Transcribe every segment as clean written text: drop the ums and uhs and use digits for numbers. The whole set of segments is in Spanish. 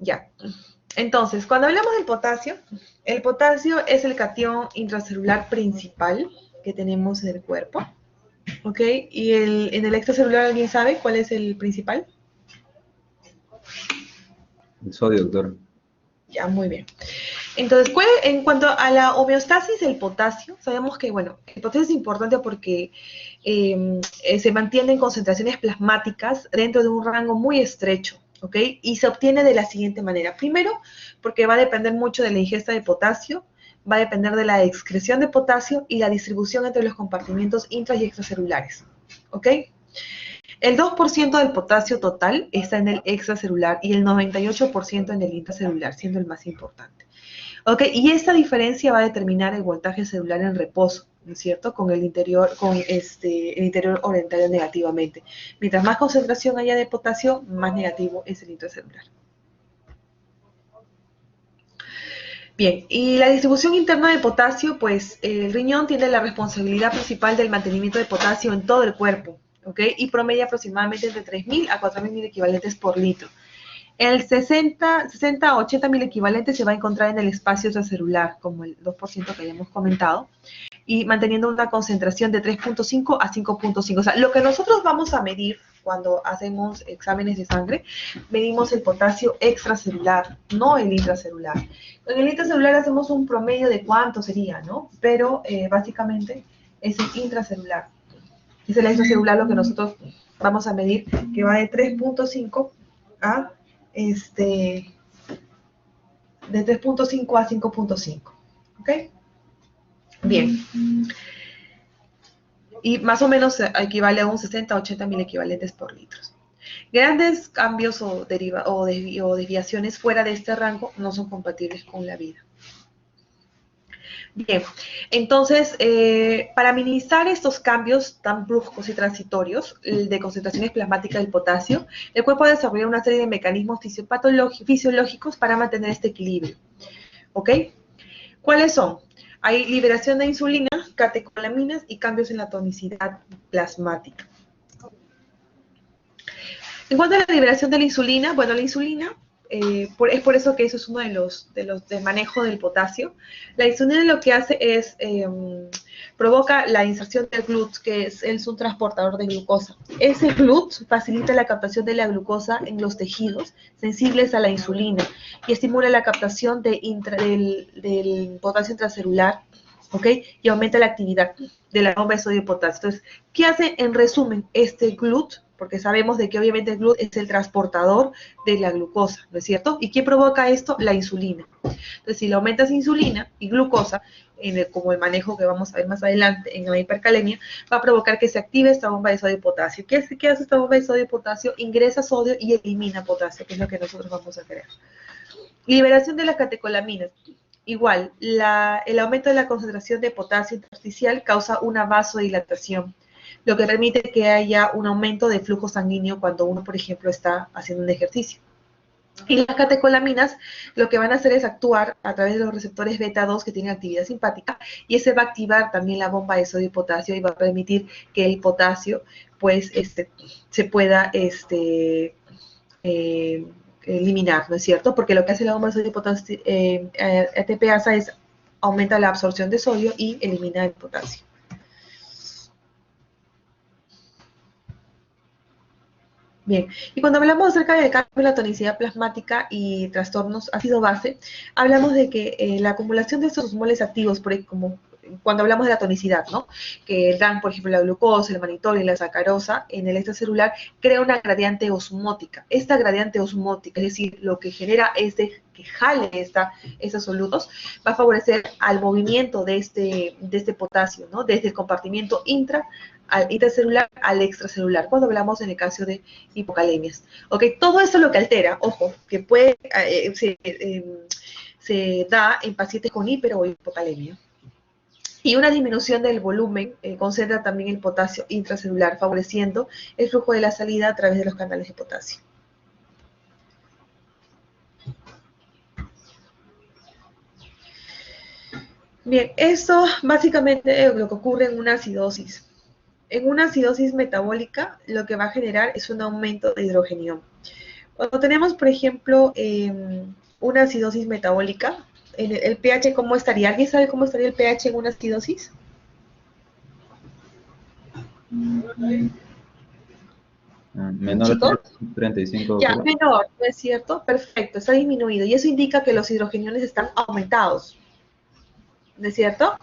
Ya. Entonces, cuando hablamos del potasio, el potasio es el catión intracelular principal que tenemos en el cuerpo, ¿ok? Y en el extracelular, ¿alguien sabe cuál es el principal? El sodio, doctor. Ya, muy bien. Entonces, en cuanto a la homeostasis del potasio, sabemos que, bueno, el potasio es importante porque se mantiene en concentraciones plasmáticas dentro de un rango muy estrecho, ¿ok? Y se obtiene de la siguiente manera. Primero, porque va a depender mucho de la ingesta de potasio, va a depender de la excreción de potasio y la distribución entre los compartimientos intra y extracelulares, ¿ok? El 2% del potasio total está en el extracelular y el 98% en el intracelular, siendo el más importante. ¿Ok? Y esta diferencia va a determinar el voltaje celular en reposo, ¿no es cierto? Con el interior, el interior orientado negativamente. Mientras más concentración haya de potasio, más negativo es el intracelular. Bien, y la distribución interna de potasio, pues el riñón tiene la responsabilidad principal del mantenimiento de potasio en todo el cuerpo, ¿ok? Y promedia aproximadamente entre 3.000 a 4.000 equivalentes por litro. El 60 a 80 mil equivalentes se va a encontrar en el espacio extracelular, como el 2% que hayamos comentado, y manteniendo una concentración de 3.5 a 5.5. O sea, lo que nosotros vamos a medir cuando hacemos exámenes de sangre, medimos el potasio extracelular, no el intracelular. En el intracelular hacemos un promedio de cuánto sería, ¿no? Pero básicamente es el intracelular. Es el extracelular lo que nosotros vamos a medir, que va de 3.5 a de 3.5 a 5.5. ¿Ok? Bien. Y más o menos equivale a un 60 a 80 mil equivalentes por litros. Grandes cambios o desviaciones fuera de este rango no son compatibles con la vida. Bien, entonces, para minimizar estos cambios tan bruscos y transitorios de concentraciones plasmáticas del potasio, el cuerpo desarrolla una serie de mecanismos fisiológicos para mantener este equilibrio. ¿Ok? ¿Cuáles son? Hay liberación de insulina, catecolaminas y cambios en la tonicidad plasmática. En cuanto a la liberación de la insulina, bueno, la insulina, es por eso que eso es uno de manejo del potasio. La insulina lo que hace es, provoca la inserción del GLUT, que es un transportador de glucosa. Ese GLUT facilita la captación de la glucosa en los tejidos sensibles a la insulina y estimula la captación del potasio intracelular, ¿ok? Y aumenta la actividad de la bomba de sodio y potasio. Entonces, ¿qué hace en resumen este GLUT? Porque sabemos de que obviamente el GLUT es el transportador de la glucosa, ¿no es cierto? ¿Y qué provoca esto? La insulina. Entonces, si le aumentas insulina y glucosa, como el manejo que vamos a ver más adelante en la hipercalemia, va a provocar que se active esta bomba de sodio y potasio. ¿Qué hace esta bomba de sodio y potasio? Ingresa sodio y elimina potasio, que es lo que nosotros vamos a querer. Liberación de las catecolaminas. Igual, el aumento de la concentración de potasio intersticial causa una vasodilatación, lo que permite que haya un aumento de flujo sanguíneo cuando uno, por ejemplo, está haciendo un ejercicio. Y las catecolaminas lo que van a hacer es actuar a través de los receptores beta 2 que tienen actividad simpática y ese va a activar también la bomba de sodio y potasio y va a permitir que el potasio pues se pueda eliminar, ¿no es cierto? Porque lo que hace la bomba de sodio y potasio ATPasa es aumenta la absorción de sodio y elimina el potasio. Bien, y cuando hablamos acerca del cambio en la tonicidad plasmática y trastornos ácido-base, hablamos de que la acumulación de estos moles activos, como cuando hablamos de la tonicidad, ¿no? Que dan, por ejemplo, la glucosa, el mannitol y la sacarosa en el extracelular, crea una gradiente osmótica. Esta gradiente osmótica, es decir, lo que genera es que jale esos solutos, va a favorecer al movimiento de este potasio, ¿no? Desde el compartimiento intracelular al extracelular, cuando hablamos en el caso de hipocalemias. ¿Ok? Todo esto lo que altera, ojo, que se da en pacientes con hiper o hipocalemia. Y una disminución del volumen concentra también el potasio intracelular, favoreciendo el flujo de la salida a través de los canales de potasio. Bien, esto básicamente es lo que ocurre en una acidosis. En una acidosis metabólica, lo que va a generar es un aumento de hidrogenión. Cuando tenemos, por ejemplo, una acidosis metabólica, el pH, ¿cómo estaría? ¿Alguien sabe cómo estaría el pH en una acidosis? Menor Chicos, de 35 ya, gramos. menor, ¿no es cierto? Perfecto, está disminuido. Y eso indica que los hidrogeniones están aumentados, ¿no es cierto?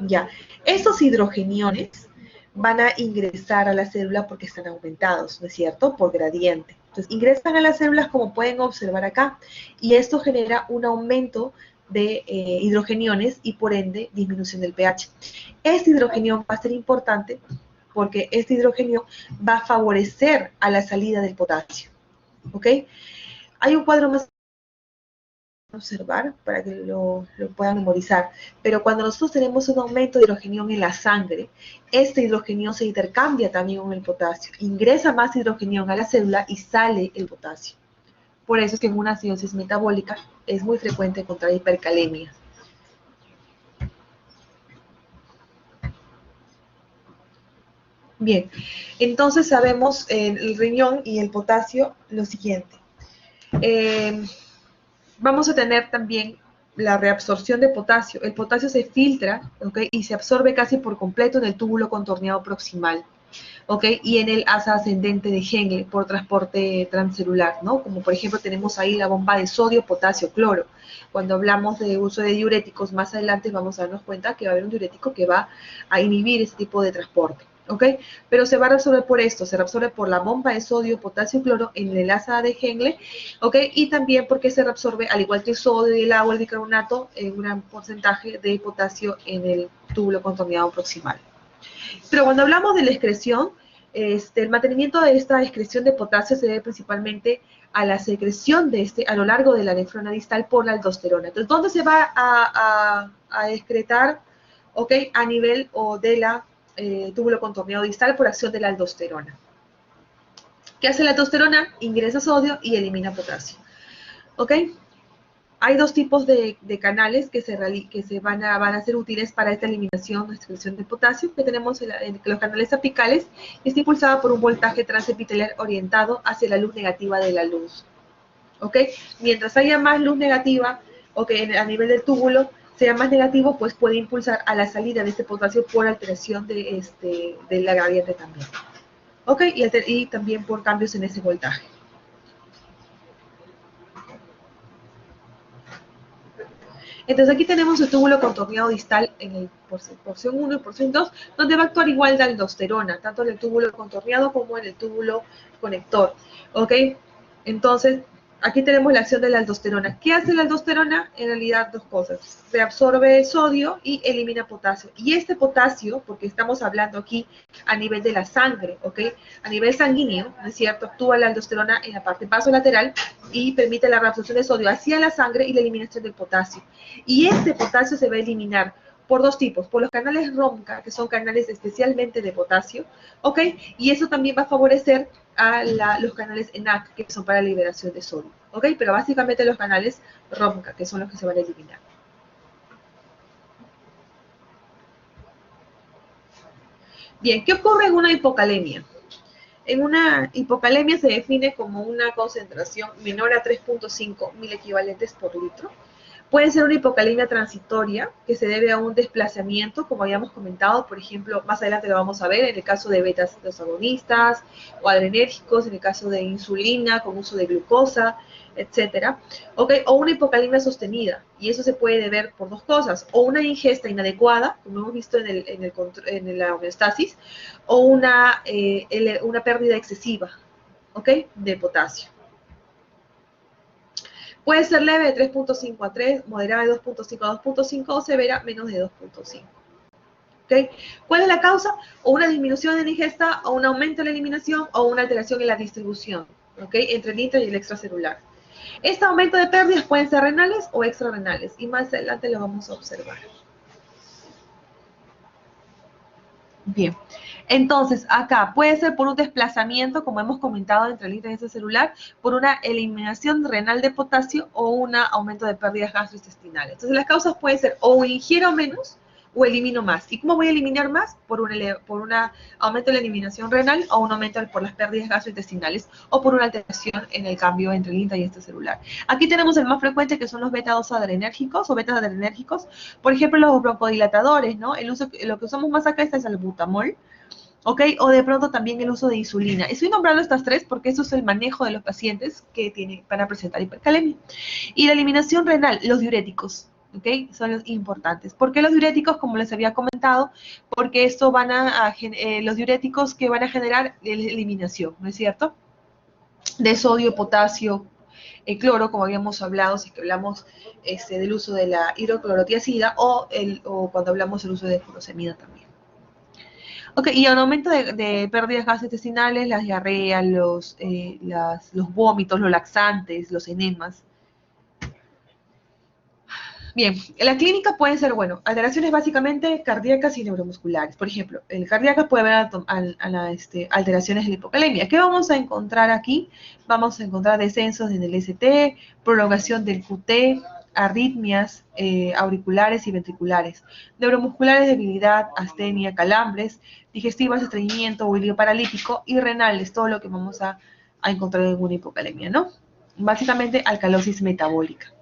Ya, estos hidrogeniones van a ingresar a la célula porque están aumentados, ¿no es cierto? Por gradiente. Entonces, ingresan a las células como pueden observar acá, y esto genera un aumento de hidrogeniones y por ende disminución del pH. Este hidrogenión va a ser importante porque este hidrogenio va a favorecer a la salida del potasio, ¿ok? Hay un cuadro más observar para que lo puedan memorizar. Pero cuando nosotros tenemos un aumento de hidrogenión en la sangre, este hidrogenión se intercambia también con el potasio, ingresa más hidrogenión a la célula y sale el potasio. Por eso es que en una acidosis metabólica es muy frecuente encontrar hipercalemia. Bien, entonces sabemos el riñón y el potasio lo siguiente. Eh, Vamos a tener también la reabsorción de potasio. El potasio se filtra, ¿ok? Y se absorbe casi por completo en el túbulo contorneado proximal, ¿ok? Y en el asa ascendente de Henle por transporte transcelular, ¿no? Como por ejemplo tenemos ahí la bomba de sodio, potasio, cloro. Cuando hablamos de uso de diuréticos, más adelante vamos a darnos cuenta que va a haber un diurético que va a inhibir ese tipo de transporte, ¿ok? Pero se va a reabsorber por esto, se reabsorbe por la bomba de sodio, potasio, cloro en el asa de Henle, ¿ok? Y también porque se reabsorbe, al igual que el sodio y el agua, el bicarbonato, en un gran porcentaje de potasio en el túbulo contorneado proximal. Pero cuando hablamos de la excreción, el mantenimiento de esta excreción de potasio se debe principalmente a la secreción de a lo largo de la nefrona distal por la aldosterona. Entonces, ¿dónde se va a excretar? ¿Ok? A nivel o de la túbulo contorneado distal por acción de la aldosterona. ¿Qué hace la aldosterona? Ingresa sodio y elimina potasio. ¿Ok? Hay dos tipos de canales que van a ser útiles para esta eliminación o excreción de potasio, que tenemos los canales apicales, y está impulsada por un voltaje transepitelar orientado hacia la luz negativa de la luz. ¿Ok? Mientras haya más luz negativa, ¿ok? A nivel del túbulo, sea más negativo, pues puede impulsar a la salida de este potasio por alteración de la gradiente también. ¿Ok? Y también por cambios en ese voltaje. Entonces aquí tenemos el túbulo contorneado distal en el porción 1 y porción 2, donde va a actuar igual de aldosterona, tanto en el túbulo contorneado como en el túbulo conector. ¿Ok? Entonces, aquí tenemos la acción de la aldosterona. ¿Qué hace la aldosterona? En realidad dos cosas. Reabsorbe sodio y elimina potasio. Y este potasio, porque estamos hablando aquí a nivel de la sangre, ¿ok? A nivel sanguíneo, ¿no es cierto? Actúa la aldosterona en la parte vasolateral y permite la reabsorción de sodio hacia la sangre y la eliminación del potasio. Y este potasio se va a eliminar por dos tipos, por los canales ROMCA, que son canales especialmente de potasio, ¿ok? Y eso también va a favorecer a los canales ENAC, que son para la liberación de sodio, ¿ok? Pero básicamente los canales ROMCA, que son los que se van a eliminar. Bien, ¿qué ocurre en una hipocalemia? En una hipocalemia se define como una concentración menor a 3.5 mil equivalentes por litro. Puede ser una hipocalemia transitoria que se debe a un desplazamiento, como habíamos comentado, por ejemplo, más adelante lo vamos a ver en el caso de betas los agonistas o adrenérgicos, en el caso de insulina con uso de glucosa, etcétera. ¿Okay? O una hipocalemia sostenida, y eso se puede deber por dos cosas, o una ingesta inadecuada, como hemos visto en la homeostasis, o una pérdida excesiva, ¿okay? De potasio. Puede ser leve de 3.5 a 3, moderada de 2.5 a 2.5 o severa menos de 2.5. ¿Okay? ¿Cuál es la causa? O una disminución en la ingesta, o un aumento en la eliminación, o una alteración en la distribución, ¿okay? Entre el intra y el extracelular. Este aumento de pérdidas pueden ser renales o extrarrenales, y más adelante lo vamos a observar. Bien, entonces acá puede ser por un desplazamiento, como hemos comentado, entre el intra y el celular, por una eliminación renal de potasio o un aumento de pérdidas gastrointestinales. Entonces las causas pueden ser o ingiero menos, o elimino más. ¿Y cómo voy a eliminar más? Por un aumento de la eliminación renal o un aumento por las pérdidas gastrointestinales o por una alteración en el cambio entre el intra y extracelular. Aquí tenemos el más frecuente, que son los beta-2 adrenérgicos o betas-adrenérgicos, por ejemplo, los broncodilatadores, ¿no? Lo que usamos más acá es el butamol, ¿ok? O de pronto también el uso de insulina. Estoy nombrando estas tres porque eso es el manejo de los pacientes que van a presentar hipercalemia. Y la eliminación renal, los diuréticos, ¿ok? Son los importantes. ¿Por qué los diuréticos? Como les había comentado, porque esto los diuréticos que van a generar eliminación, ¿no es cierto? De sodio, potasio, cloro, como habíamos hablado, si que hablamos del uso de la hidroclorotiazida o cuando hablamos del uso de furosemida también. Ok, y el aumento de pérdidas gastrointestinales, las diarreas, los vómitos, los laxantes, los enemas. Bien, en la clínica pueden ser, bueno, alteraciones básicamente cardíacas y neuromusculares. Por ejemplo, en cardíacas puede haber alteraciones de la hipocalemia. ¿Qué vamos a encontrar aquí? Vamos a encontrar descensos en el ST, prolongación del QT, arritmias auriculares y ventriculares, neuromusculares, debilidad, astenia, calambres, digestivas, estreñimiento o ilio paralítico, y renales, todo lo que vamos a encontrar en una hipocalemia, ¿no? Básicamente alcalosis metabólica.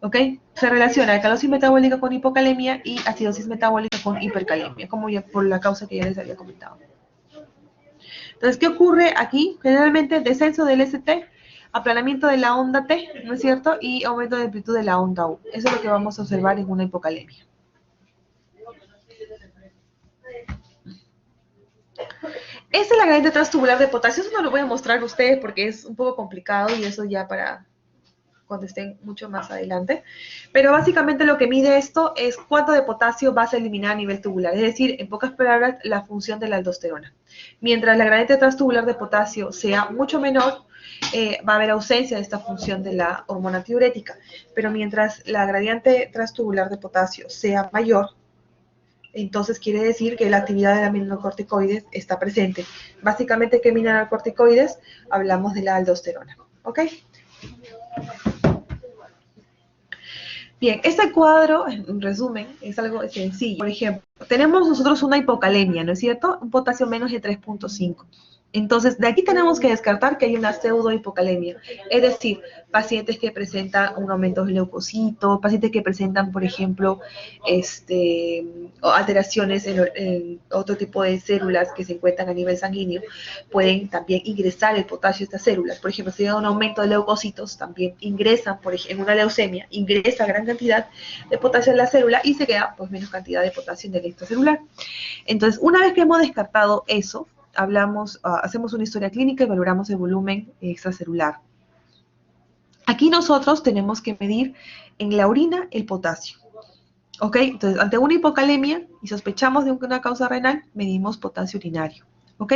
¿Ok? Se relaciona alcalosis metabólica con hipocalemia y acidosis metabólica con hipercalemia, como ya por la causa que ya les había comentado. Entonces, ¿qué ocurre aquí? Generalmente descenso del ST, aplanamiento de la onda T, ¿no es cierto? Y aumento de amplitud de la onda U. Eso es lo que vamos a observar en una hipocalemia. Esta es la gradiente transtubular de potasio. Eso no lo voy a mostrar a ustedes porque es un poco complicado y eso ya para cuando estén mucho más adelante, pero básicamente lo que mide esto es cuánto de potasio vas a eliminar a nivel tubular, es decir, en pocas palabras, la función de la aldosterona. Mientras la gradiente transtubular de potasio sea mucho menor, va a haber ausencia de esta función de la hormona diurética, pero mientras la gradiente transtubular de potasio sea mayor, entonces quiere decir que la actividad de la aminocorticoides está presente. Básicamente, ¿qué mineralocorticoides? Hablamos de la aldosterona, ¿ok? Bien, este cuadro, en resumen, es algo sencillo. Por ejemplo, tenemos nosotros una hipocalemia, ¿no es cierto? Un potasio menos de 3.5. Entonces, de aquí tenemos que descartar que hay una pseudohipocalemia, es decir, pacientes que presentan un aumento de leucocitos, pacientes que presentan, por ejemplo, alteraciones en otro tipo de células que se encuentran a nivel sanguíneo, pueden también ingresar el potasio a estas células. Por ejemplo, si hay un aumento de leucocitos, también ingresan, por ejemplo, en una leucemia, ingresa gran cantidad de potasio en la célula y se queda pues menos cantidad de potasio en el extracelular. Entonces, una vez que hemos descartado eso, hacemos una historia clínica y valoramos el volumen extracelular. Aquí nosotros tenemos que medir en la orina el potasio. ¿Ok? Entonces, ante una hipocalemia y sospechamos de una causa renal, medimos potasio urinario. ¿Ok?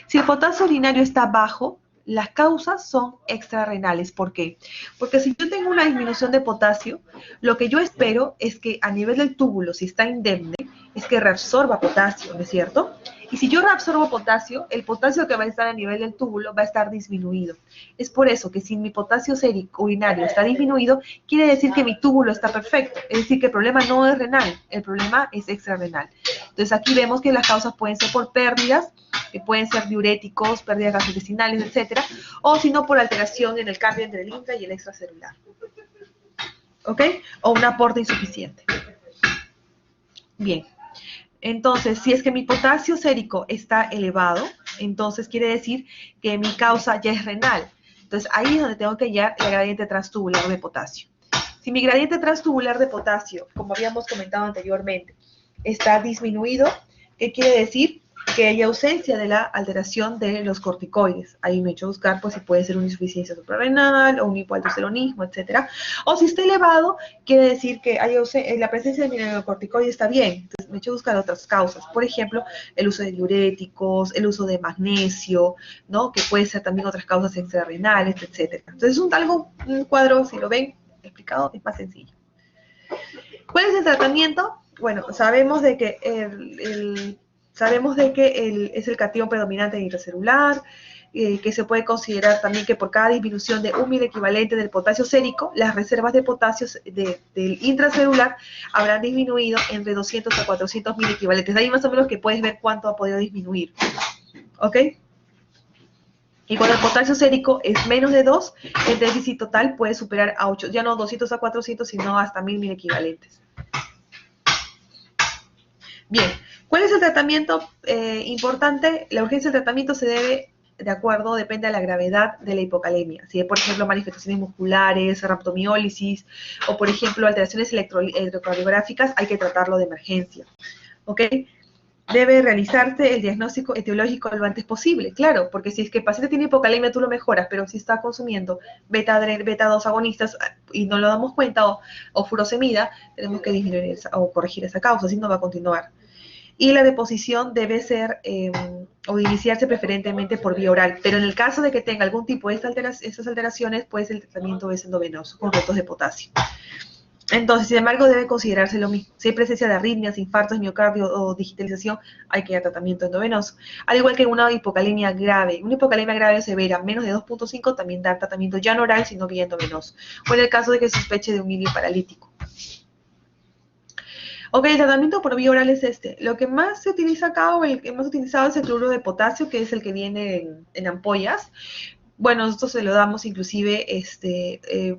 Si el potasio urinario está bajo, las causas son extrarrenales. ¿Por qué? Porque si yo tengo una disminución de potasio, lo que yo espero es que a nivel del túbulo, si está indemne, es que reabsorba potasio, ¿no es cierto? Y si yo reabsorbo potasio, el potasio que va a estar a nivel del túbulo va a estar disminuido. Es por eso que si mi potasio sérico urinario está disminuido, quiere decir que mi túbulo está perfecto. Es decir, que el problema no es renal, el problema es extrarrenal. Entonces aquí vemos que las causas pueden ser por pérdidas, que pueden ser diuréticos, pérdidas gastrointestinales, etcétera, o si no por alteración en el cambio entre el intra y el extracelular. ¿Ok? O un aporte insuficiente. Bien. Entonces, si es que mi potasio sérico está elevado, entonces quiere decir que mi causa ya es renal. Entonces, ahí es donde tengo que hallar el gradiente transtubular de potasio. Si mi gradiente transtubular de potasio, como habíamos comentado anteriormente, está disminuido, ¿qué quiere decir? Que hay ausencia de la alteración de los corticoides. Ahí me he hecho buscar pues, si puede ser una insuficiencia suprarrenal o un hipoaldosteronismo, etc. O si está elevado, quiere decir que hay la presencia de mineralocorticoides está bien. Entonces me he hecho buscar otras causas. Por ejemplo, el uso de diuréticos, el uso de magnesio, ¿no? Que puede ser también otras causas extrarrenales, etc. Entonces un cuadro, si lo ven explicado, es más sencillo. ¿Cuál es el tratamiento? Bueno, sabemos de que es el catión predominante en intracelular, que se puede considerar también que por cada disminución de 1 equivalente del potasio sérico, las reservas de potasio del intracelular habrán disminuido entre 200 a 400 equivalentes. De ahí más o menos que puedes ver cuánto ha podido disminuir. ¿Ok? Y cuando el potasio sérico es menos de 2, el déficit total puede superar a 8, ya no 200 a 400, sino hasta 1000 equivalentes. Bien, ¿cuál es el tratamiento importante? La urgencia del tratamiento se debe, depende de la gravedad de la hipocalemia. Si hay, por ejemplo, manifestaciones musculares, rhabdomiólisis, o por ejemplo, alteraciones electrocardiográficas, hay que tratarlo de emergencia. ¿Ok? Debe realizarse el diagnóstico etiológico lo antes posible, claro, porque si es que el paciente tiene hipocalemia, tú lo mejoras, pero si está consumiendo beta-2 agonistas y no lo damos cuenta, o furosemida, tenemos que disminuir o corregir esa causa, si no va a continuar. Y la deposición debe ser o iniciarse preferentemente por vía oral, pero en el caso de que tenga algún tipo de estas alteraciones, pues el tratamiento es endovenoso, con retos de potasio. Entonces, sin embargo, debe considerarse lo mismo. Si hay presencia de arritmias, infartos, miocardio o digitalización, hay que dar tratamiento endovenoso. Al igual que una hipocalemia grave o severa, menos de 2.5, también dar tratamiento ya no oral, sino vía endovenoso. O en el caso de que sospeche de un hilio paralítico. Ok, el tratamiento por vía oral es este. Lo que más se utiliza acá, o el que más utilizado, es el cloruro de potasio, que es el que viene en ampollas. Bueno, nosotros se lo damos inclusive,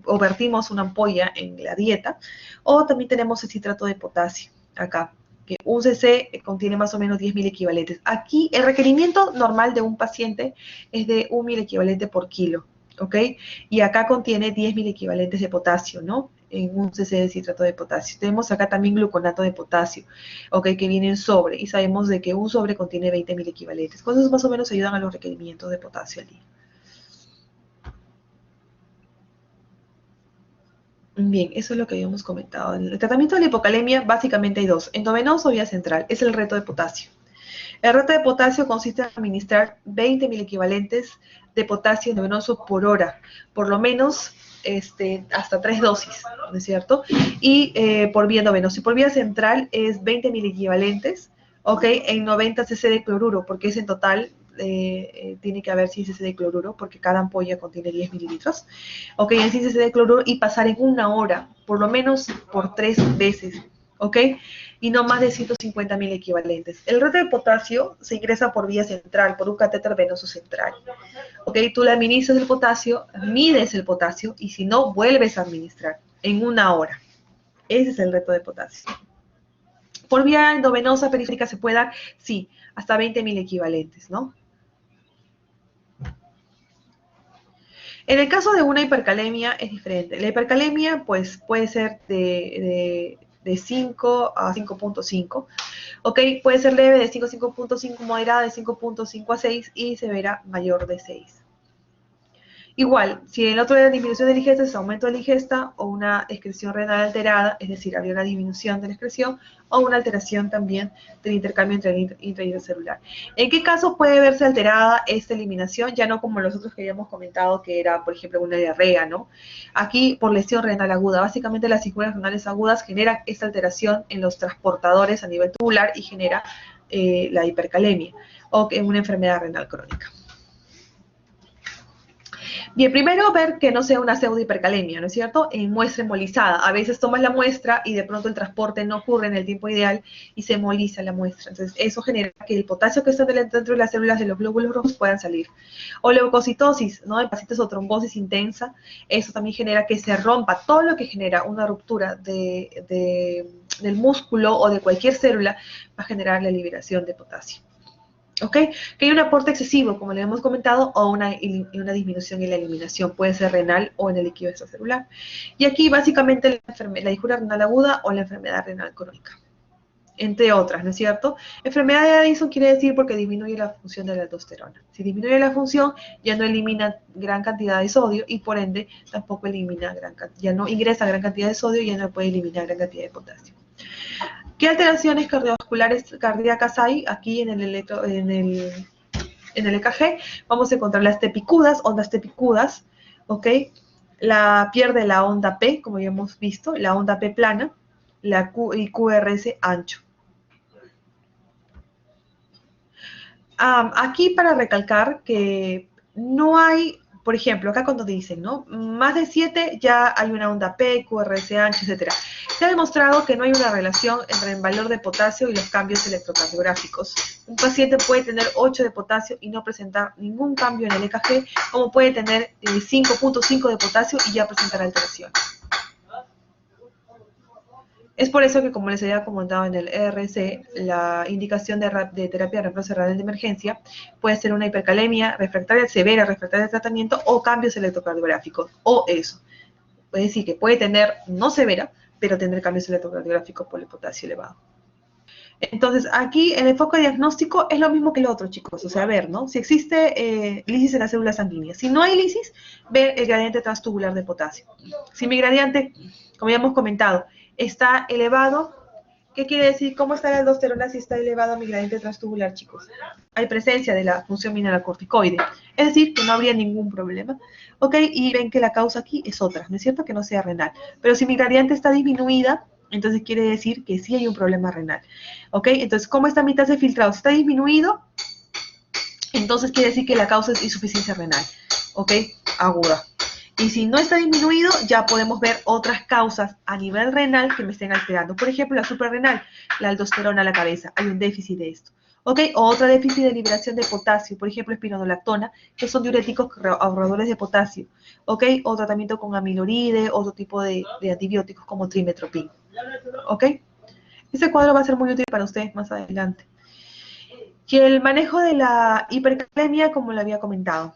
o vertimos una ampolla en la dieta, o también tenemos el citrato de potasio acá, que un cc contiene más o menos 10.000 equivalentes. Aquí el requerimiento normal de un paciente es de 1.000 equivalentes por kilo, ¿ok? Y acá contiene 10.000 equivalentes de potasio, ¿no? En un cc de citrato de potasio. Tenemos acá también gluconato de potasio, ¿ok? Que viene en sobre, y sabemos de que un sobre contiene 20.000 equivalentes. Cosas más o menos ayudan a los requerimientos de potasio al día. Bien, eso es lo que habíamos comentado. En el tratamiento de la hipocalemia básicamente hay dos, endovenoso o vía central, es el reto de potasio. El reto de potasio consiste en administrar 20.000 equivalentes de potasio endovenoso por hora, por lo menos hasta 3 dosis, ¿no es cierto? Y por vía endovenosa. Y por vía central es 20.000 equivalentes, ¿ok? En 90 cc de cloruro, porque es en total, tiene que haber 100 cc de cloruro, porque cada ampolla contiene 10 mililitros. ¿Ok? En 100 cc de cloruro y pasar en una hora, por lo menos por 3 veces, ¿ok? Y no más de 150.000 equivalentes. El reto de potasio se ingresa por vía central, por un catéter venoso central. ¿Ok? Tú le administras el potasio, mides el potasio y si no, vuelves a administrar en una hora. Ese es el reto de potasio. Por vía endovenosa periférica se puede dar, sí, hasta 20.000 equivalentes, ¿no? En el caso de una hipercalemia es diferente. La hipercalemia pues puede ser de 5 a 5.5. ¿Ok? Puede ser leve de 5 a 5.5, moderada de 5.5 a 6 y severa mayor de 6. Igual, si el otro era disminución de la ingesta, es aumento de la ingesta o una excreción renal alterada, es decir, había una disminución de la excreción o una alteración también del intercambio intracelular. ¿En qué caso puede verse alterada esta eliminación? Ya no como los otros que habíamos comentado, que era, por ejemplo, una diarrea, ¿no? Aquí, por lesión renal aguda. Básicamente, las injurias renales agudas generan esta alteración en los transportadores a nivel tubular y genera la hipercalemia o una enfermedad renal crónica. Bien, primero ver que no sea una pseudohipercalemia, ¿no es cierto? En muestra embolizada. A veces tomas la muestra y de pronto el transporte no ocurre en el tiempo ideal y se emboliza la muestra. Entonces, eso genera que el potasio que está dentro de las células de los glóbulos rojos puedan salir. O leucocitosis, ¿no? En pacientes o trombosis intensa, eso también genera que se rompa. Todo lo que genera una ruptura del músculo o de cualquier célula va a generar la liberación de potasio. ¿Ok? Que hay un aporte excesivo, como le hemos comentado, o una disminución en la eliminación, puede ser renal o en el líquido extracelular. Y aquí básicamente la disjuria renal aguda o la enfermedad renal crónica, entre otras, ¿no es cierto? Enfermedad de Addison quiere decir porque disminuye la función de la aldosterona. Si disminuye la función, ya no elimina gran cantidad de sodio y por ende tampoco elimina ya no ingresa gran cantidad de sodio y ya no puede eliminar gran cantidad de potasio. ¿Qué alteraciones cardiovasculares cardíacas hay aquí en el EKG? Vamos a encontrar las tepicudas, ondas tepicudas, ¿ok? Pierde la onda P, como ya hemos visto, la onda P plana, y QRS ancho. Aquí para recalcar que no hay, por ejemplo, acá cuando dicen, ¿no? Más de 7 ya hay una onda P, QRS ancho, etc. Se ha demostrado que no hay una relación entre el valor de potasio y los cambios electrocardiográficos. Un paciente puede tener 8 de potasio y no presentar ningún cambio en el EKG, como puede tener 5.5 de potasio y ya presentar alteración. Es por eso que, como les había comentado en el ERC, la indicación de terapia de reemplazo renal de emergencia puede ser una hipercalemia refractaria severa, refractaria al tratamiento, o cambios electrocardiográficos, o eso. Es decir, que puede tener, no severa, pero tener cambios electrocardiográficos por el potasio elevado. Entonces, aquí el enfoque diagnóstico es lo mismo que el otro, chicos. O sea, ver, ¿no? Si existe lisis en las células sanguíneas. Si no hay lisis, ver el gradiente transtubular de potasio. Si mi gradiente, como ya hemos comentado, está elevado, ¿qué quiere decir? ¿Cómo está la aldosterona si está elevado mi gradiente transtubular, chicos? Hay presencia de la función mineralocorticoide. Es decir, que no habría ningún problema. ¿Ok? Y ven que la causa aquí es otra. No es cierto que no sea renal. Pero si mi gradiente está disminuida, entonces quiere decir que sí hay un problema renal. ¿Ok? Entonces, ¿cómo está mi tasa de filtrado? Si está disminuido, entonces quiere decir que la causa es insuficiencia renal. ¿Ok? Aguda. Y si no está disminuido, ya podemos ver otras causas a nivel renal que me estén alterando. Por ejemplo, la suprarrenal, la aldosterona a la cabeza. Hay un déficit de esto. ¿Ok? O otro déficit de liberación de potasio, por ejemplo, espironolactona, que son diuréticos ahorradores de potasio. ¿Ok? O tratamiento con amiloride, otro tipo de antibióticos como trimetoprim. ¿Ok? Este cuadro va a ser muy útil para ustedes más adelante. Y el manejo de la hipercalemia, como lo había comentado,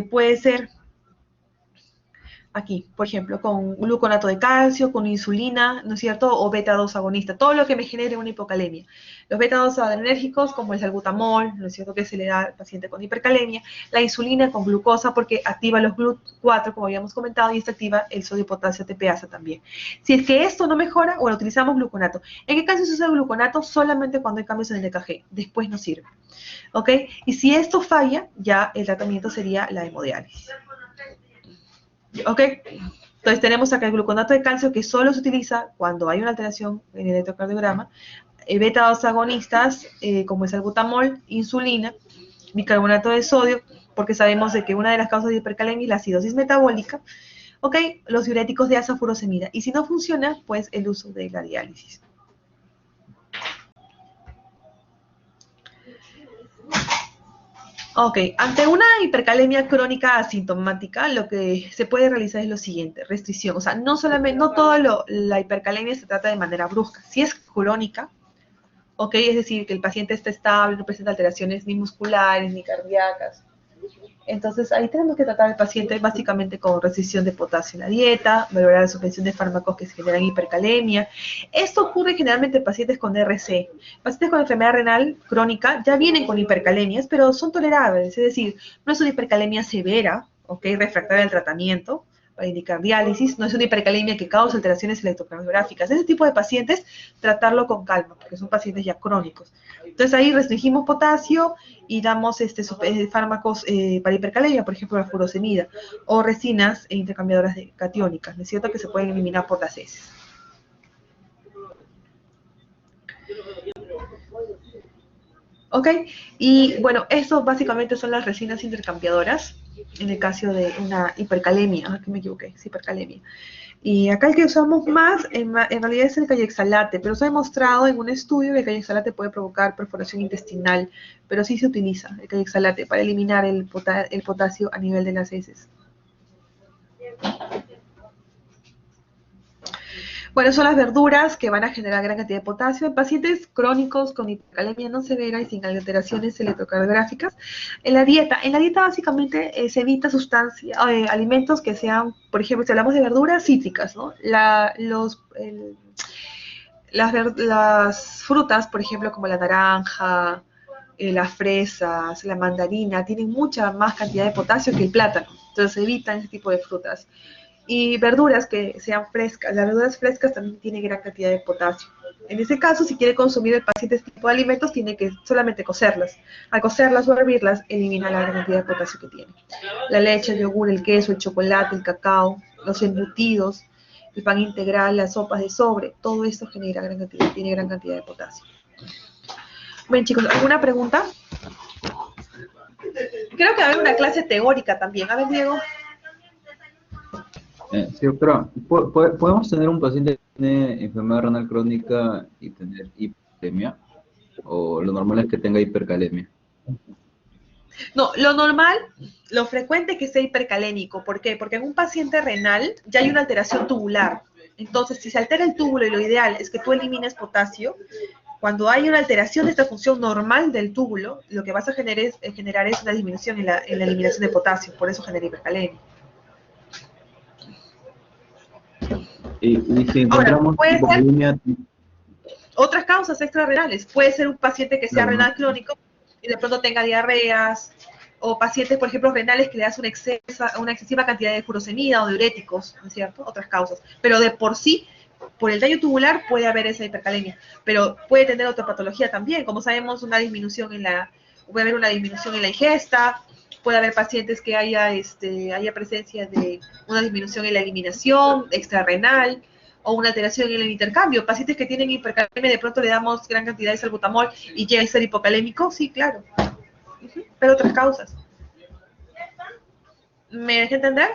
puede ser aquí, por ejemplo, con gluconato de calcio, con insulina, ¿no es cierto? O beta-2 agonista, todo lo que me genere una hipocalemia. Los beta-2 adrenérgicos, como el salbutamol, ¿no es cierto?, que se le da al paciente con hipercalemia. La insulina con glucosa, porque activa los GLUT4, como habíamos comentado, y esto activa el sodio potasio TPasa también. Si es que esto no mejora, bueno, utilizamos gluconato. ¿En qué caso se usa el gluconato? Solamente cuando hay cambios en el EKG. Después no sirve. ¿Ok? Y si esto falla, ya el tratamiento sería la hemodiálisis. ¿Ok? Entonces tenemos acá el gluconato de calcio que solo se utiliza cuando hay una alteración en el electrocardiograma, beta-2 agonistas como es el salbutamol, insulina, bicarbonato de sodio, porque sabemos de que una de las causas de hipercalemia es la acidosis metabólica, ¿ok? Los diuréticos de asa furosemida. Y si no funciona, pues el uso de la diálisis. Ok, ante una hipercalemia crónica asintomática, lo que se puede realizar es lo siguiente, restricción. O sea, no solamente, no toda la hipercalemia se trata de manera brusca. Si es crónica, ok, es decir, que el paciente está estable, no presenta alteraciones ni musculares ni cardíacas. Entonces, ahí tenemos que tratar al paciente básicamente con restricción de potasio en la dieta, valorar la suspensión de fármacos que se generan hipercalemia. Esto ocurre generalmente en pacientes con RC. Pacientes con enfermedad renal crónica ya vienen con hipercalemias, pero son tolerables, es decir, no es una hipercalemia severa, ¿ok?, refractaria al tratamiento, para indicar diálisis, no es una hipercalemia que causa alteraciones electrocardiográficas. Ese tipo de pacientes, tratarlo con calma, porque son pacientes ya crónicos. Entonces ahí restringimos potasio y damos fármacos para hipercalemia, por ejemplo la furosemida, o resinas e intercambiadoras de catiónicas, ¿no es cierto?, que se pueden eliminar por las heces. ¿Ok? Y bueno, eso básicamente son las resinas intercambiadoras, en el caso de una hipercalemia, que me equivoqué, es hipercalemia. Y acá el que usamos más, en realidad es el cayexalate, pero se ha demostrado en un estudio que el cayexalate puede provocar perforación intestinal, pero sí se utiliza el cayexalate para eliminar el potasio a nivel de las heces. Bueno, son las verduras que van a generar gran cantidad de potasio en pacientes crónicos con hipercalemia no severa y sin alteraciones electrocardiográficas. En la dieta básicamente se evita alimentos que sean, por ejemplo, si hablamos de verduras cítricas, ¿no? Las frutas, por ejemplo, como la naranja, las fresas, la mandarina, tienen mucha más cantidad de potasio que el plátano. Entonces se evitan ese tipo de frutas. Y verduras que sean frescas. Las verduras frescas también tienen gran cantidad de potasio. En ese caso, si quiere consumir el paciente este tipo de alimentos, tiene que solamente cocerlas. Al cocerlas o hervirlas, elimina la gran cantidad de potasio que tiene. La leche, el yogur, el queso, el chocolate, el cacao, los embutidos, el pan integral, las sopas de sobre, todo esto tiene gran cantidad de potasio. Bien, chicos, ¿alguna pregunta? Creo que va a haber una clase teórica también. A ver, Diego. Sí, doctora, ¿podemos tener un paciente que tiene enfermedad renal crónica y tener hipercalemia? ¿O lo normal es que tenga hipercalemia? No, lo normal, lo frecuente es que sea hipercalémico. ¿Por qué? Porque en un paciente renal ya hay una alteración tubular. Entonces, si se altera el túbulo y lo ideal es que tú elimines potasio, cuando hay una alteración de esta función normal del túbulo, lo que vas a generar es una disminución en la eliminación de potasio, por eso genera hipercalemia. Y si Ahora, encontramos puede ser hipovolemia, otras causas extrarrenales. Puede ser un paciente que sea claro, ¿no? renal crónico y de pronto tenga diarreas, o pacientes, por ejemplo, renales que le das una excesiva cantidad de furosemida o diuréticos, ¿no es cierto? Otras causas. Pero de por sí, por el daño tubular puede haber esa hipercalemia, pero puede tener otra patología también. Como sabemos, puede haber una disminución en la ingesta, puede haber pacientes que haya presencia de una disminución en la eliminación extrarrenal, o una alteración en el intercambio. Pacientes que tienen hipercalemia, de pronto le damos gran cantidad de salbutamol y llega a ser hipocalémico, sí, claro. Pero otras causas. ¿Me dejé entender?